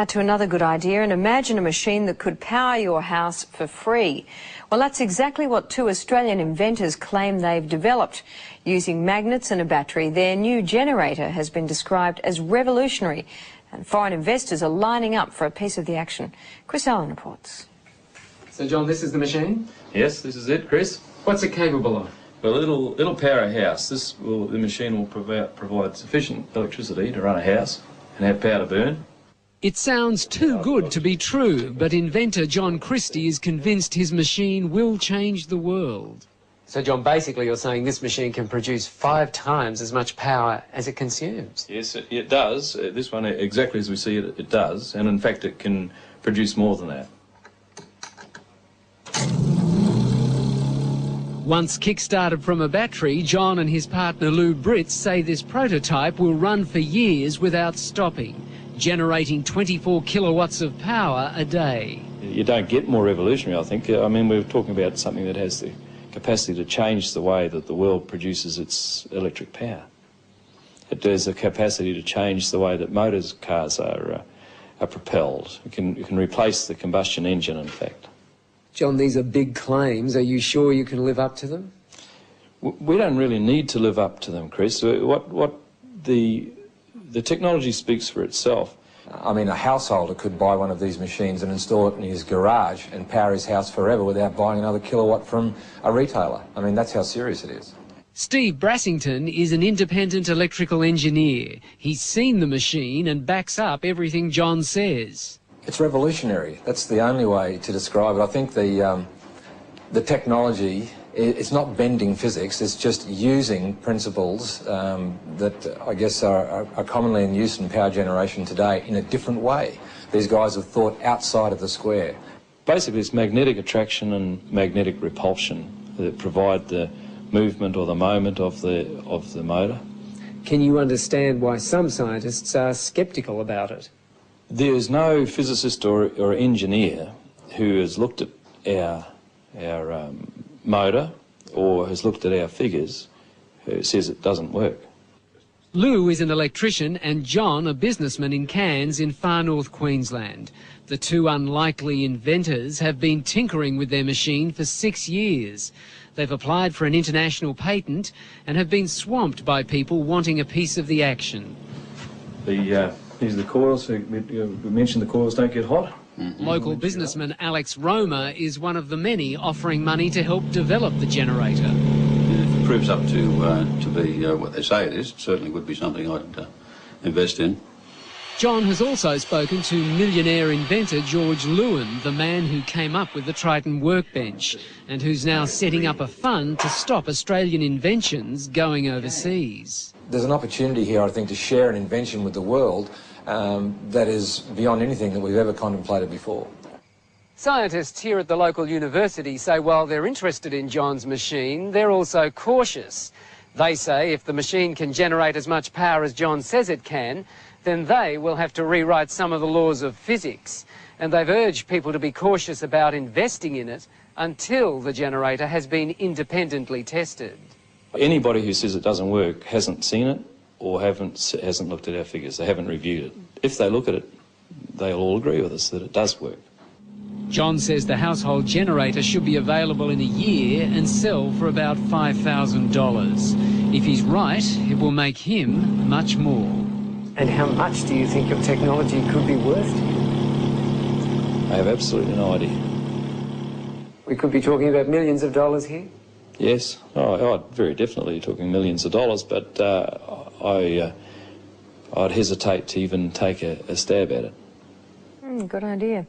Now to another good idea, and imagine a machine that could power your house for free. Well, that's exactly what two Australian inventors claim they've developed. Using magnets and a battery, their new generator has been described as revolutionary, and foreign investors are lining up for a piece of the action. Chris Allen reports. So, John, this is the machine? Yes, this is it, Chris. What's it capable of? Well, it'll power a house. The machine will provide sufficient electricity to run a house and have power to burn. It sounds too good to be true, but inventor John Christie is convinced his machine will change the world. So, John, basically you're saying this machine can produce 5 times as much power as it consumes? Yes, it does. This one, exactly as we see it, it does. And in fact, it can produce more than that. Once kick-started from a battery, John and his partner Lou Britz say this prototype will run for years without stopping, generating 24 kilowatts of power a day. You don't get more revolutionary, I think. I mean, we're talking about something that has the capacity to change the way that the world produces its electric power. It has the capacity to change the way that cars are propelled. It can replace the combustion engine, in fact. John, these are big claims. Are you sure you can live up to them? We don't really need to live up to them, Chris. What the technology speaks for itself. I mean, a householder could buy one of these machines and install it in his garage and power his house forever without buying another kilowatt from a retailer. I mean, that's how serious it is. Steve Brassington is an independent electrical engineer. He's seen the machine and backs up everything John says. It's revolutionary. That's the only way to describe it. I think the technology, it's not bending physics, it's just using principles that I guess are commonly in use in power generation today in a different way. These guys have thought outside of the square. Basically, it's magnetic attraction and magnetic repulsion that provide the movement or the moment of the motor. Can you understand why some scientists are sceptical about it? There is no physicist or engineer who has looked at our motor or has looked at our figures who says it doesn't work. Lou is an electrician and John a businessman in Cairns in far north Queensland. The two unlikely inventors have been tinkering with their machine for 6 years. They've applied for an international patent and have been swamped by people wanting a piece of the action. These are the coils. We mentioned the coils don't get hot. Local businessman Alex Roma is one of the many offering money to help develop the generator. If it proves up to be what they say it is, it certainly would be something I'd invest in. John has also spoken to millionaire inventor George Lewin, the man who came up with the Triton workbench and who's now setting up a fund to stop Australian inventions going overseas. There's an opportunity here, I think, to share an invention with the world that is beyond anything that we've ever contemplated before. Scientists here at the local university say while they're interested in John's machine, they're also cautious. They say if the machine can generate as much power as John says it can, then they will have to rewrite some of the laws of physics. And they've urged people to be cautious about investing in it until the generator has been independently tested. Anybody who says it doesn't work hasn't seen it or hasn't looked at our figures. They haven't reviewed it. If they look at it, they'll all agree with us that it does work. John says the household generator should be available in a year and sell for about $5,000. If he's right, it will make him much more. And how much do you think your technology could be worth to you? I have absolutely no idea. We could be talking about millions of dollars here? Yes, very definitely talking millions of dollars, but I'd hesitate to even take a stab at it. Good idea.